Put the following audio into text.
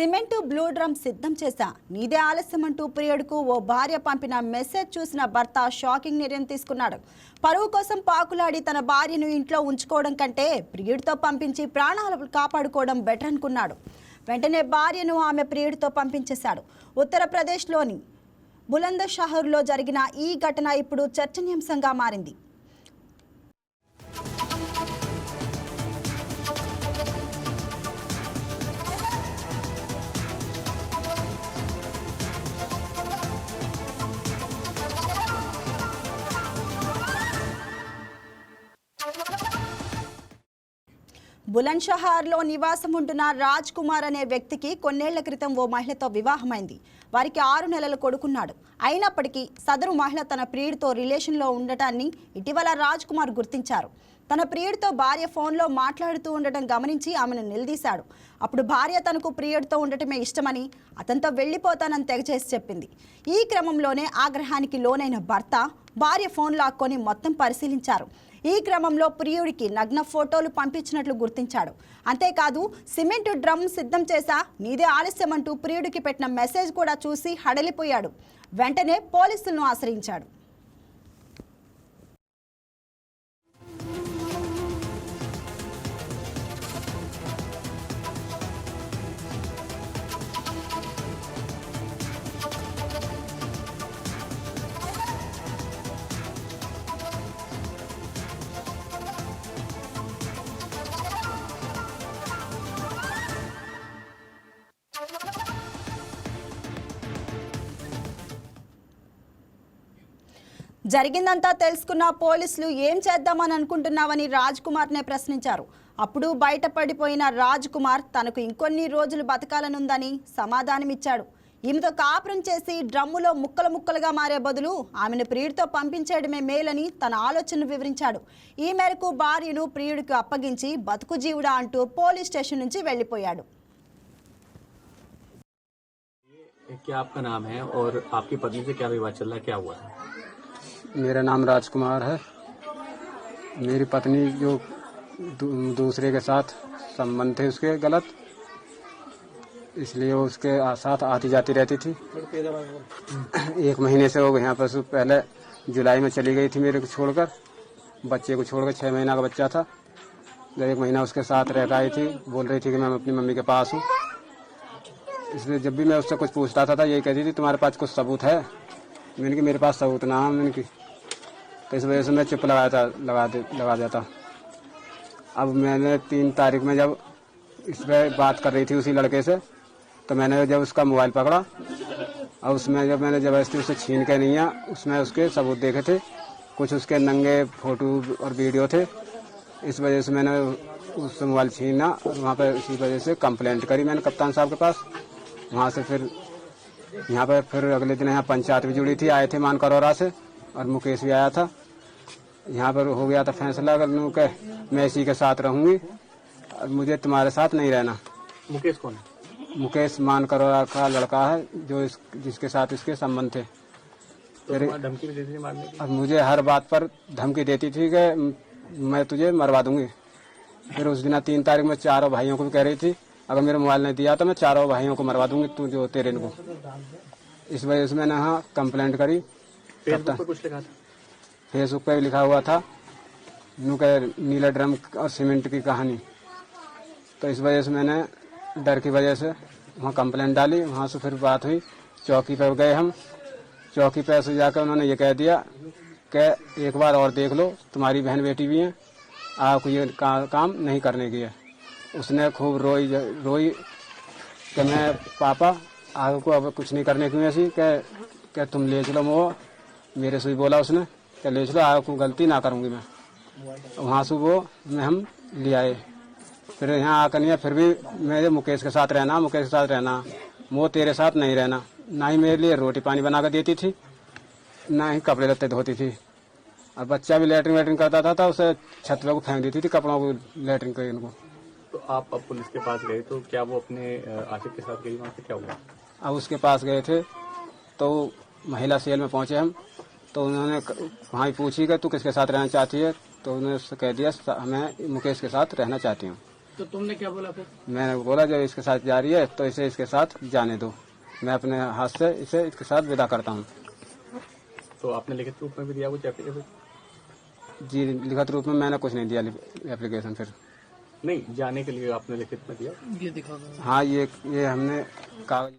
Cement blue drum సిద్ధం చేశా నీదే ఆలస్యమంటూ ప్రియుడుకు ఓ భార్య పంపిన మెసేజ్ చూసిన భర్త షాకింగ్ నిర్ణయం తీసుకున్నాడు. పరువు కోసం పాకులాడి తన భార్యను ఇంట్లో ఉంచుకోవడం కంటే ప్రియుడితో పంపించి ప్రాణాలు కాపాడుకోవడం బెటర్ అనుకున్నాడు. వెంటనే భార్యను ఆమె ప్రియుడితో పంపించేశాడు. ఉత్తరప్రదేశ్లోని బులంద్షహర్లో జరిగిన ఈ ఘటన ఇప్పుడు చర్చనీయాంశంగా మారింది. బులంద్షహర్లో నివాసం ఉంటున్న రాజ్ కుమార్ అనే వ్యక్తికి కొన్నేళ్ల క్రితం ఓ మహిళతో వివాహమైంది. వారికి 6 నెలల కొడుకున్నాడు. అయినప్పటికీ సదరు మహిళ తన ప్రియుడితో రిలేషన్లో ఉండటాన్ని ఇటీవల రాజ్ కుమార్ గుర్తించారు. తన ప్రియుడితో భార్య ఫోన్లో మాట్లాడుతూ ఉండటం గమనించి ఆమెను నిలదీశాడు. అప్పుడు భార్య తనకు ప్రియుడితో ఉండటమే ఇష్టమని అతనితో వెళ్లిపోతానని తెగచేసి చెప్పింది. ఈ క్రమంలోనే ఆగ్రహానికి లోనైన భర్త భార్య ఫోన్ లాక్కొని మొత్తం పరిశీలించారు. ఈ క్రమంలో ప్రియుడికి నగ్న ఫోటోలు పంపించినట్లు గుర్తించాడు. అంతేకాదు సిమెంట్ డ్రమ్ సిద్ధం చేశా నీదే ఆలస్యమంటూ ప్రియుడికి పెట్టిన మెసేజ్ కూడా చూసి హడలిపోయాడు. వెంటనే పోలీసులను ఆశ్రయించాడు. జరిగిందంతా తెలుసుకున్న పోలీసులు ఏం చేద్దామని అనుకుంటున్నావని రాజ్ కుమార్నే ప్రశ్నించారు. అప్పుడు బయటపడిపోయిన రాజ్ కుమార్ తనకు ఇంకొన్ని రోజులు బతకాలనుందని సమాధానమిచ్చాడు. ఈమెతో కాపురం చేసి డ్రమ్ములో ముక్కలు ముక్కలుగా మారే బదులు ఆమెను ప్రియుడితో పంపించేయడమే మేలని తన ఆలోచనను వివరించాడు. ఈ మేరకు భార్యను ప్రియుడికి అప్పగించి బతుకు జీవుడా అంటూ పోలీస్ స్టేషన్ నుంచి వెళ్లిపోయాడు. क्या आपका नाम है और आपकी पत्नी से क्या विवाद चल रहा है, क्या हुआ है? मेरा नाम राजकुमार है। मेरी पत्नी जो दूसरे के साथ संबंध थे उसके गलत, इसलिए वो उसके साथ आती जाती रहती थी। 1 महीने से वो यहाँ पर पहले जुलाई में चली गई थी मेरे को छोड़कर, बच्चे को छोड़कर 6 महीना का बच्चा था। जब 1 महीना उसके साथ रह आई थी, बोल रही थी कि मैं अपनी मम्मी के पास हूँ। इसलिए जब भी मैं उससे कुछ पूछता था यही कहती थी तुम्हारे पास कुछ सबूत है। मैंने कि मेरे पास सबूत ना है। मैंने कि तो इस वजह से मैं चुप लगा देता। अब मैंने 3 तारीख में जब इस पर बात कर रही थी उसी लड़के से, तो मैंने जब उसका मोबाइल पकड़ा और उसमें जब मैंने जबरदस्ती उसे छीन के नहीं आया, उसमें उसके सबूत देखे थे, कुछ उसके नंगे फोटो और वीडियो थे। इस वजह से मैंने उससे मोबाइल छीना और वहाँ पर इसी वजह से कंप्लेंट करी मैंने कप्तान साहब के पास। वहाँ से फिर यहाँ पर फिर अगले दिन यहाँ पंचायत भी जुड़ी थी, आए थे मानकरौरा से और मुकेश भी आया था। यहाँ पर हो गया था फैसला कि मैं इसी के साथ रहूँगी और मुझे तुम्हारे साथ नहीं रहना। मुकेश कौन है? मुकेश मानकरौरा का लड़का है जो जिसके साथ इसके संबंध थे। धमकी भी देती थी मारने की? और मुझे हर बात पर धमकी देती थी कि मैं तुझे मरवा दूंगी। फिर उस दिन 3 तारीख में 4 भाइयों को भी कह रही थी अगर मेरा मोबाइल नहीं दिया तो मैं 4 भाइयों को मरवा दूंगी तू जो तेरे को। इस वजह से मैंने यहाँ कंप्लेंट करी। फेसबुक पे कुछ लिखा था? फेसबुक पे लिखा हुआ था नीला ड्रम और सीमेंट की कहानी। तो इस वजह से मैंने डर की वजह से वहाँ कंप्लेंट डाली। वहाँ से फिर बात हुई, चौकी पर गए हम। चौकी पर से जाकर उन्होंने ये कह दिया कि एक बार और देख लो, तुम्हारी बहन बेटी भी है, आपको ये काम नहीं करने की है। उसने खूब रोई कि मैं पापा आगे को अब कुछ नहीं करने की ऐसी कि तुम ले चलो। वो मेरे से बोला उसने कि ले चलो, आगे को गलती ना करूँगी मैं। वहाँ से वो हम ले आए। फिर यहाँ आकर नहीं, फिर भी मेरे मुकेश के साथ रहना, वो तेरे साथ नहीं रहना। ना ही मेरे लिए रोटी पानी बना कर देती थी, ना ही कपड़े लत्ते धोती थी। और बच्चा भी लेटरिन करता था उसे छत पे को फेंक देती थी कपड़ों को लेटरिन कर इनको। तो आप अब पुलिस के पास गए तो क्या वो अपने आशिक के साथ गई? वहाँ से क्या हुआ? अब उसके पास गए थे तो महिला सेल में पहुंचे हम, तो उन्होंने वहाँ पूछी कि तू किसके साथ रहना चाहती है, तो उन्होंने उससे कह दिया मैं मुकेश के साथ रहना चाहती हूँ। तो तुमने क्या बोला फिर? मैंने बोला जब इसके साथ जा रही है तो इसे इसके साथ जाने दो, मैं अपने हाथ से इसे इसके साथ विदा करता हूँ। तो आपने लिखित रूप में भी दिया कुछ एप्लीकेशन? जी लिखित रूप में मैंने कुछ नहीं दिया एप्लीकेशन। फिर नहीं, जाने के लिए आपने लिखित में दिया? हाँ ये हमने कागज